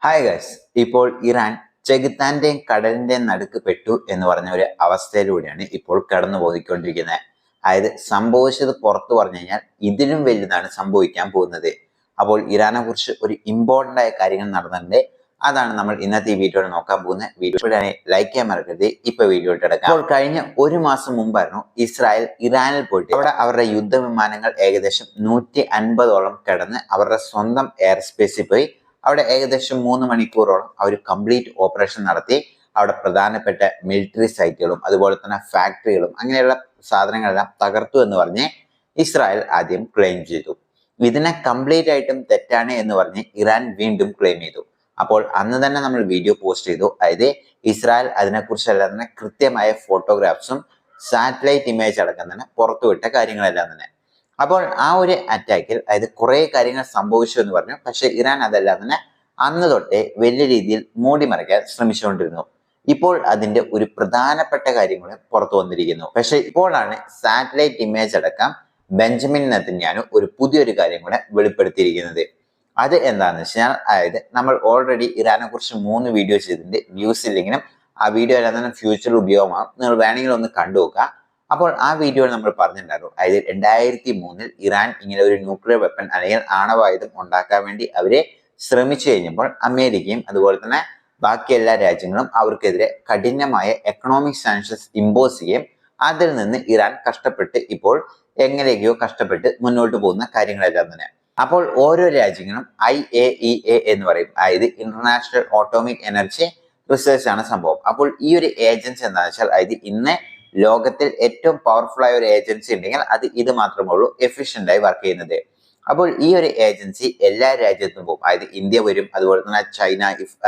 Hi guys. ഇപ്പോൾ Iran ചെകുത്താന്റെയും കടലിന്റെയും നടുക്ക് പെട്ടു എന്ന് പറഞ്ഞ ഒരു അവസ്ഥയിലൂടെയാണ് ഇപ്പോൾ കടന്നു പോയിക്കൊണ്ടിരിക്കുന്നത്. അതായത് സംഭവിച്ചത് പുറത്തു പറഞ്ഞു കഴിഞ്ഞാൽ ഇതിലും വലുതാണ് സംഭവിക്കാൻ പോകുന്നത്. അപ്പോൾ ഇറാനെ കുറിച്ച് ഒരു ഇമ്പോർട്ടന്റ് ആയ കാര്യങ്ങൾ നടന്നിട്ടുണ്ട്. അതാണ് നമ്മൾ ഇന്നത്തെ ഈ വീഡിയോയിൽ നോക്കാൻ പോകുന്നത്. വീഡിയോ ലൈക്ക് ചെയ്യാൻ മറക്കരുത്. ഇപ്പൊ വീഡിയോ എടുക്കാം. അപ്പോൾ കഴിഞ്ഞ ഒരു മാസം മുമ്പായിരുന്നു ഇസ്രായേൽ ഇറാനിൽ പോയിട്ട് അവിടെ അവരുടെ യുദ്ധവിമാനങ്ങൾ ഏകദേശം 150ഓളം കിടന്ന് അവരുടെ സ്വന്തം എയർ സ്പേസിൽ പോയി അവിടെ ഏകദേശം 3 മണിക്കൂറോളം അവർ കംപ്ലീറ്റ് ഓപ്പറേഷൻ നടത്തി. അവിടെ പ്രധാനപ്പെട്ട മിലിറ്ററി സൈറ്റുകളും അതുപോലെ തന്നെ ഫാക്ടറികളും അങ്ങനെയുള്ള സാധനങ്ങളെല്ലാം തകർത്തു എന്ന് പറഞ്ഞ് ഇസ്രായേൽ ആദ്യം ക്ലെയിം ചെയ്തു. ഇതിനെ കംപ്ലീറ്റ് ആയിട്ടും തെറ്റാണ് എന്ന് പറഞ്ഞ് ഇറാൻ വീണ്ടും ക്ലെയിം ചെയ്തു. അപ്പോൾ അന്ന് തന്നെ നമ്മൾ വീഡിയോ പോസ്റ്റ് ചെയ്തു. അതായത് ഇസ്രായേൽ അതിനെക്കുറിച്ചെല്ലാം തന്നെ കൃത്യമായ ഫോട്ടോഗ്രാഫ്സും സാറ്റലൈറ്റ് ഇമേജ് അടക്കം തന്നെ പുറത്തുവിട്ട കാര്യങ്ങളെല്ലാം തന്നെ. അപ്പോൾ ആ ഒരു അറ്റാക്കിൽ അതായത് കുറെ കാര്യങ്ങൾ സംഭവിച്ചു എന്ന് പറഞ്ഞു. പക്ഷെ ഇറാൻ അതെല്ലാം തന്നെ അന്ന് തൊട്ടേ വലിയ രീതിയിൽ മൂടിമറയ്ക്കാൻ ശ്രമിച്ചുകൊണ്ടിരുന്നു. ഇപ്പോൾ അതിന്റെ ഒരു പ്രധാനപ്പെട്ട കാര്യങ്ങൾ പുറത്തു വന്നിരിക്കുന്നു. പക്ഷെ ഇപ്പോഴാണ് സാറ്റലൈറ്റ് ഇമേജ് അടക്കം ബെഞ്ചമിൻ നെതന്യാഹു ഒരു പുതിയൊരു കാര്യം കൂടെ വെളിപ്പെടുത്തിയിരിക്കുന്നത്. അത് എന്താണെന്ന് വെച്ചാൽ അതായത് നമ്മൾ ഓൾറെഡി ഇറാനെ കുറിച്ച് 3 വീഡിയോ ചെയ്തിട്ടുണ്ട്. വ്യൂസ് ഇല്ലെങ്കിലും ആ വീഡിയോ എല്ലാം തന്നെ ഫ്യൂച്ചറിൽ ഉപയോഗമാകും. നിങ്ങൾ വേണമെങ്കിൽ ഒന്ന് കണ്ടുനോക്കുക. അപ്പോൾ ആ വീഡിയോയിൽ നമ്മൾ പറഞ്ഞിട്ടുണ്ടായിരുന്നു, അതായത് 2003 ഇറാൻ ഇങ്ങനെ ഒരു ന്യൂക്ലിയർ വെപ്പൺ അല്ലെങ്കിൽ ആണവായുധം ഉണ്ടാക്കാൻ വേണ്ടി അവരെ ശ്രമിച്ചു കഴിഞ്ഞപ്പോൾ അമേരിക്കയും അതുപോലെ തന്നെ ബാക്കി എല്ലാ രാജ്യങ്ങളും അവർക്കെതിരെ കഠിനമായ എക്കണോമിക് സാങ്ഷൻസ് ഇമ്പോസ് ചെയ്യും. അതിൽ നിന്ന് ഇറാൻ കഷ്ടപ്പെട്ട് ഇപ്പോൾ എങ്ങനെയൊക്കെയോ കഷ്ടപ്പെട്ട് മുന്നോട്ട് പോകുന്ന കാര്യങ്ങളെല്ലാം തന്നെ. അപ്പോൾ ഓരോ രാജ്യങ്ങളും IAEA എന്ന് പറയും, അതായത് ഇന്റർനാഷണൽ ഓട്ടോമിക് എനർജി റിസർച്ച് ആണ് സംഭവം. അപ്പോൾ ഈ ഒരു ഏജൻസി എന്താണെന്ന് വെച്ചാൽ അതായത് ഇന്ന് ലോകത്തിൽ ഏറ്റവും പവർഫുൾ ആയ ഒരു ഏജൻസി ഉണ്ടെങ്കിൽ അത് ഇത് മാത്രമേ ഉള്ളൂ എഫിഷ്യന്റ് ആയി വർക്ക് ചെയ്യുന്നത്. അപ്പോൾ ഈ ഒരു ഏജൻസി എല്ലാ രാജ്യത്തും പോകും. അതായത് ഇന്ത്യ വരും, അതുപോലെ തന്നെ ചൈന,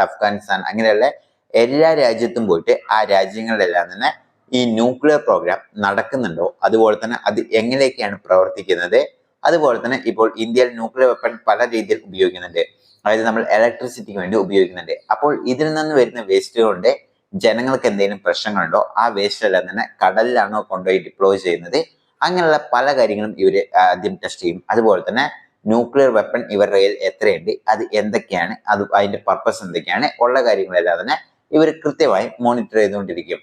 അഫ്ഗാനിസ്ഥാൻ അങ്ങനെയുള്ള എല്ലാ രാജ്യത്തും പോയിട്ട് ആ രാജ്യങ്ങളിലെല്ലാം തന്നെ ഈ ന്യൂക്ലിയർ പ്രോഗ്രാം നടക്കുന്നുണ്ടോ, അതുപോലെ തന്നെ അത് എങ്ങനെയൊക്കെയാണ് പ്രവർത്തിക്കുന്നത്, അതുപോലെ തന്നെ ഇപ്പോൾ ഇന്ത്യയിൽ ന്യൂക്ലിയർ വെപ്പൺ പല രീതിയിൽ ഉപയോഗിക്കുന്നുണ്ട്. അതായത് നമ്മൾ ഇലക്ട്രിസിറ്റിക്ക് വേണ്ടി ഉപയോഗിക്കുന്നുണ്ട്. അപ്പോൾ ഇതിൽ നിന്ന് വരുന്ന വേസ്റ്റ് കൊണ്ട് ജനങ്ങൾക്ക് എന്തെങ്കിലും പ്രശ്നങ്ങളുണ്ടോ, ആ വേസ്റ്റ് എല്ലാം തന്നെ കടലിലാണോ കൊണ്ടുപോയി ഡിപ്ലോയ് ചെയ്യുന്നത്, അങ്ങനെയുള്ള പല കാര്യങ്ങളും ഇവർ ആദ്യം ടെസ്റ്റ് ചെയ്യും. അതുപോലെ തന്നെ ന്യൂക്ലിയർ വെപ്പൺ ഇവരുടെ കയ്യിൽ എത്രയുണ്ട്, അത് എന്തൊക്കെയാണ്, അത് അതിന്റെ പർപ്പസ് എന്തൊക്കെയാണ് ഉള്ള കാര്യങ്ങളെല്ലാം തന്നെ ഇവർ കൃത്യമായി മോണിറ്റർ ചെയ്തുകൊണ്ടിരിക്കും.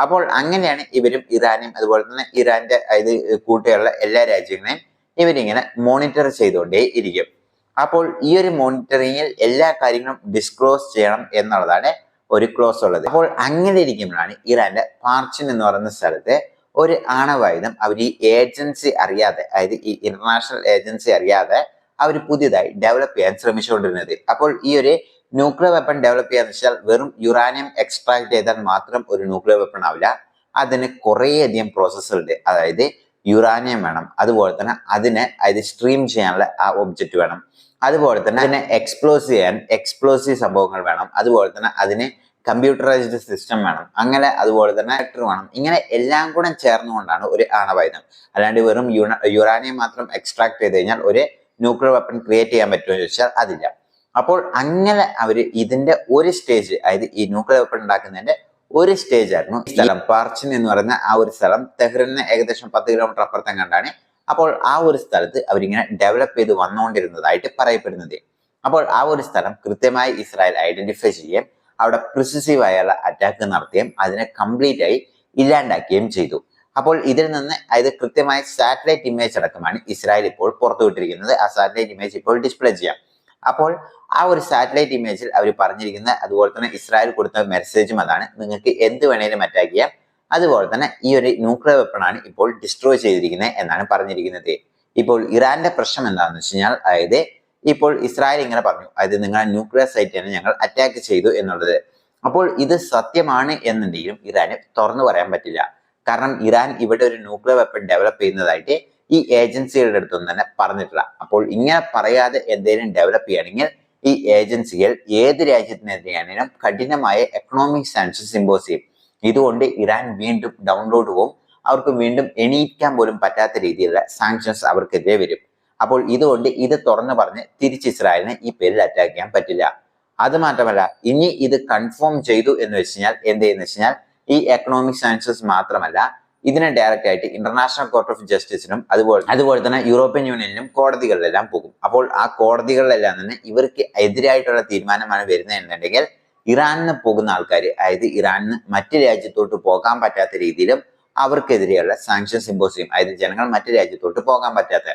അപ്പോൾ അങ്ങനെയാണ് ഇവരും ഇറാനും അതുപോലെ തന്നെ ഇറാന്റെ അതായത് കൂട്ടിയുള്ള എല്ലാ രാജ്യങ്ങളെയും ഇവരിങ്ങനെ മോണിറ്റർ ചെയ്തുകൊണ്ടേ ഇരിക്കും. അപ്പോൾ ഈ ഒരു മോണിറ്ററിങ്ങിൽ എല്ലാ കാര്യങ്ങളും ഡിസ്ക്ലോസ് ചെയ്യണം എന്നുള്ളതാണ് ഒരു ക്ലോസ് ഉള്ളത്. അപ്പോൾ അങ്ങനെ ഇരിക്കുമ്പോഴാണ് ഇറാന്റെ പാർച്ചിൻ എന്ന് പറയുന്ന സ്ഥലത്ത് ഒരു ആണവായുധം അവർ ഈ ഏജൻസി അറിയാതെ, അതായത് ഈ ഇന്റർനാഷണൽ ഏജൻസി അറിയാതെ അവർ പുതിയതായി ഡെവലപ്പ് ചെയ്യാൻ ശ്രമിച്ചുകൊണ്ടിരുന്നത്. അപ്പോൾ ഈ ഒരു ന്യൂക്ലിയർ വെപ്പൺ ഡെവലപ്പ് ചെയ്യാന്ന് വെച്ചാൽ വെറും യുറാനിയം എക്സ്ട്രാക്ട് ചെയ്താൽ മാത്രം ഒരു ന്യൂക്ലിയർ വെപ്പൺ ആവില്ല. അതിന് കുറേയധികം പ്രോസസ്സ് ഉണ്ട്. അതായത് യുറാനിയം വേണം, അതുപോലെ തന്നെ അതിനെ അതായത് സ്ട്രീം ചെയ്യാനുള്ള ആ ഒബ്ജക്റ്റ് വേണം, അതുപോലെ തന്നെ അതിനെ എക്സ്പ്ലോസ് ചെയ്യാൻ എക്സ്പ്ലോസീവ് സംഭവങ്ങൾ വേണം, അതുപോലെ തന്നെ അതിന് കമ്പ്യൂട്ടറൈസ്ഡ് സിസ്റ്റം വേണം, അങ്ങനെ അതുപോലെ തന്നെ ആക്ടർ വേണം. ഇങ്ങനെ എല്ലാം കൂടെ ചേർന്നുകൊണ്ടാണ് ഒരു ആണവായുധം. അല്ലാണ്ട് വെറും യുറാനിയം മാത്രം എക്സ്ട്രാക്ട് ചെയ്ത് കഴിഞ്ഞാൽ ഒരു ന്യൂക്ലിയർ വെപ്പൺ ക്രിയേറ്റ് ചെയ്യാൻ പറ്റുമോ എന്ന് ചോദിച്ചാൽ അതില്ല. അപ്പോൾ അങ്ങനെ അവര് ഇതിന്റെ ഒരു സ്റ്റേജ്, അതായത് ഈ ന്യൂക്ലിയർ വെപ്പൺ ഉണ്ടാക്കുന്നതിന്റെ ഒരു സ്റ്റേജ് ആയിരുന്നു ഈ സ്ഥലം പാർച്ചിൻ എന്ന് പറയുന്ന ആ ഒരു സ്ഥലം. തെഹ്റാനിന് ഏകദേശം 10 കിലോമീറ്റർ അപ്പുറത്തും കണ്ടാണ്. അപ്പോൾ ആ ഒരു സ്ഥലത്ത് അവരിങ്ങനെ ഡെവലപ്പ് ചെയ്ത് വന്നുകൊണ്ടിരുന്നതായിട്ട് പറയപ്പെടുന്നത്. അപ്പോൾ ആ ഒരു സ്ഥലം കൃത്യമായി ഇസ്രായേൽ ഐഡന്റിഫൈ ചെയ്യുകയും അവിടെ പ്രിസിസീവ് ആയുള്ള അറ്റാക്ക് നടത്തുകയും അതിനെ കംപ്ലീറ്റ് ആയി ഇല്ലാണ്ടാക്കുകയും ചെയ്തു. അപ്പോൾ ഇതിൽ നിന്ന് അതായത് കൃത്യമായ സാറ്റലൈറ്റ് ഇമേജ് അടക്കമാണ് ഇസ്രായേൽ ഇപ്പോൾ പുറത്തുവിട്ടിരിക്കുന്നത്. ആ സാറ്റലൈറ്റ് ഇമേജ് ഇപ്പോൾ ഡിസ്പ്ലേ ചെയ്യാം. അപ്പോൾ ആ ഒരു സാറ്റലൈറ്റ് ഇമേജിൽ അവർ പറഞ്ഞിരിക്കുന്ന അതുപോലെ തന്നെ ഇസ്രായേൽ കൊടുത്ത മെസ്സേജും അതാണ്, നിങ്ങൾക്ക് എന്ത് വേണേലും അറ്റാക്ക് ചെയ്യാം, അതുപോലെ തന്നെ ഈ ഒരു ന്യൂക്ലിയർ വെപ്പൺ ആണ് ഇപ്പോൾ ഡിസ്ട്രോയ് ചെയ്തിരിക്കുന്നത് എന്നാണ് പറഞ്ഞിരിക്കുന്നത്. ഇപ്പോൾ ഇറാന്റെ പ്രശ്നം എന്താണെന്ന് വെച്ച് കഴിഞ്ഞാൽ അതായത് ഇപ്പോൾ ഇസ്രായേൽ ഇങ്ങനെ പറഞ്ഞു, അതായത് നിങ്ങളുടെ ന്യൂക്ലിയർ സൈറ്റിനെ ഞങ്ങൾ അറ്റാക്ക് ചെയ്തു എന്നുള്ളത്. അപ്പോൾ ഇത് സത്യമാണ് എന്നുണ്ടെങ്കിലും ഇറാന് തുറന്നു പറയാൻ പറ്റില്ല. കാരണം ഇറാൻ ഇവിടെ ഒരു ന്യൂക്ലിയർ വെപ്പൺ ഡെവലപ്പ് ചെയ്യുന്നതായിട്ട് ഈ ഏജൻസികളുടെ അടുത്തൊന്നും തന്നെ പറഞ്ഞിട്ടില്ല. അപ്പോൾ ഇങ്ങനെ പറയാതെ എന്തെങ്കിലും ഡെവലപ്പ് ചെയ്യണമെങ്കിൽ ഈ ഏജൻസികൾ ഏത് രാജ്യത്തിനെതിരെയാണെങ്കിലും കഠിനമായ എക്കണോമിക് സാങ്ഷൻസ് ഇമ്പോസ് ചെയ്യും. ഇതുകൊണ്ട് ഇറാൻ വീണ്ടും ഡൗൺലോഡ് പോകും. അവർക്ക് വീണ്ടും എണീക്കാൻ പോലും പറ്റാത്ത രീതിയിലുള്ള സാങ്ഷൻസ് അവർക്കെതിരെ വരും. അപ്പോൾ ഇതുകൊണ്ട് ഇത് തുറന്നു പറഞ്ഞ് തിരിച്ച് ഇസ്രായേലിനെ ഈ പേരിൽ അറ്റാക്ക് ചെയ്യാൻ പറ്റില്ല. അത് മാത്രമല്ല, ഇനി ഇത് കൺഫേം ചെയ്തു എന്ന് വെച്ച് കഴിഞ്ഞാൽ എന്ത് ചെയ്യുന്ന വെച്ച് കഴിഞ്ഞാൽ ഈ എക്കണോമിക് സാങ്ഷൻസ് മാത്രമല്ല ഇതിനെ ഡയറക്റ്റ് ആയിട്ട് ഇന്റർനാഷണൽ കോർട്ട് ഓഫ് ജസ്റ്റിസിനും അതുപോലെ തന്നെ യൂറോപ്യൻ യൂണിയനിലും കോടതികളിലെല്ലാം പോകും. അപ്പോൾ ആ കോടതികളിലെല്ലാം തന്നെ ഇവർക്ക് എതിരായിട്ടുള്ള തീരുമാനമാണ് വരുന്നതെന്നുണ്ടെങ്കിൽ ഇറാനിന് പോകുന്ന ആൾക്കാർ, അതായത് ഇറാനിന് മറ്റു രാജ്യത്തോട്ട് പോകാൻ പറ്റാത്ത രീതിയിലും അവർക്കെതിരെയുള്ള സാങ്ഷൻസ് ഇമ്പോസ് ചെയ്യും. അതായത് ജനങ്ങൾ മറ്റു രാജ്യത്തോട്ട് പോകാൻ പറ്റാത്ത,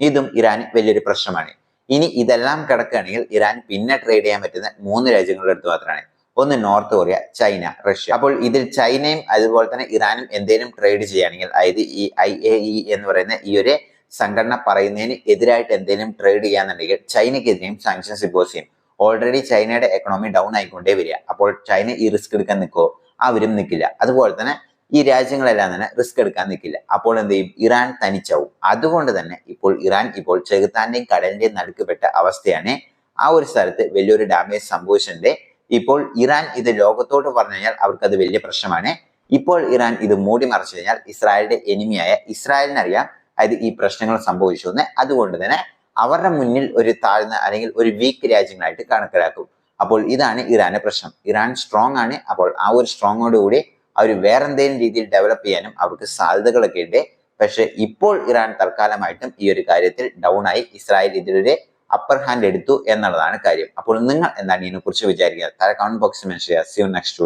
ഇതും ഇറാന് വലിയൊരു പ്രശ്നമാണ്. ഇനി ഇതെല്ലാം കിടക്കുകയാണെങ്കിൽ ഇറാൻ പിന്നെ ട്രേഡ് ചെയ്യാൻ പറ്റുന്ന 3 രാജ്യങ്ങളുടെ അടുത്ത് മാത്രമാണ്. ഒന്ന് നോർത്ത് കൊറിയ, ചൈന, റഷ്യ. അപ്പോൾ ഇതിൽ ചൈനയും അതുപോലെ തന്നെ ഇറാനും എന്തെങ്കിലും ട്രേഡ് ചെയ്യുകയാണെങ്കിൽ, അതായത് ഈ IAEA എന്ന് പറയുന്ന ഈ ഒരു സംഘടന പറയുന്നതിന് എതിരായിട്ട് എന്തെങ്കിലും ട്രേഡ് ചെയ്യാന്നുണ്ടെങ്കിൽ ചൈനയ്ക്കെതിരെയും സാങ്ഷൻസ് ഇമ്പോസ് ചെയ്യും. ഓൾറെഡി ചൈനയുടെ എക്കണോമി ഡൗൺ ആയിക്കൊണ്ടേ വരിക. അപ്പോൾ ചൈന ഈ റിസ്ക് എടുക്കാൻ നിൽക്കുമോ? അവരും നിൽക്കില്ല. അതുപോലെ തന്നെ ഈ രാജ്യങ്ങളെല്ലാം തന്നെ റിസ്ക് എടുക്കാൻ നിൽക്കില്ല. അപ്പോൾ എന്ത് ചെയ്യും? ഇറാൻ തനിച്ചാവും. അതുകൊണ്ട് തന്നെ ഇറാൻ ചെകുത്താന്റെയും കടലിന്റെയും നടുക്കപ്പെട്ട അവസ്ഥയാണ്. ആ ഒരു സ്ഥലത്ത് വലിയൊരു ഡാമേജ് സംഭവിച്ചിട്ടുണ്ട്. ഇപ്പോൾ ഇറാൻ ഇത് ലോകത്തോട്ട് പറഞ്ഞു കഴിഞ്ഞാൽ അവർക്ക് അത് വലിയ പ്രശ്നമാണ്. ഇപ്പോൾ ഇറാൻ ഇത് മൂടി മറച്ചു കഴിഞ്ഞാൽ ഇസ്രായേലിന്റെ എനിമിയായ ഇസ്രായേലിനറിയാം അതായത് ഈ പ്രശ്നങ്ങൾ സംഭവിച്ചു എന്ന്. അതുകൊണ്ട് തന്നെ അവരുടെ മുന്നിൽ ഒരു താഴ്ന്ന അല്ലെങ്കിൽ ഒരു വീക്ക് രാജ്യങ്ങളായിട്ട് കണക്കിലാക്കും. അപ്പോൾ ഇതാണ് ഇറാന്റെ പ്രശ്നം. ഇറാൻ സ്ട്രോങ് ആണ്. അപ്പോൾ ആ ഒരു സ്ട്രോങ്ങോടുകൂടി അവർ വേറെ എന്തെങ്കിലും രീതിയിൽ ഡെവലപ്പ് ചെയ്യാനും അവർക്ക് സാധ്യതകളൊക്കെ ഉണ്ട്. പക്ഷെ ഇപ്പോൾ ഇറാൻ തൽക്കാലമായിട്ടും ഈ ഒരു കാര്യത്തിൽ ഡൗൺ ആയി. ഇസ്രായേൽ ഇതിലൊരു അപ്പർ ഹാൻഡ് എടുത്തു എന്നുള്ളതാണ് കാര്യം. അപ്പോൾ നിങ്ങൾ എന്താണ് ഇതിനെക്കുറിച്ച് വിചാരിക്കുക? താഴെ കമന്റ് ബോക്സിൽ മെൻഷൻ ചെയ്യുക. See you next video.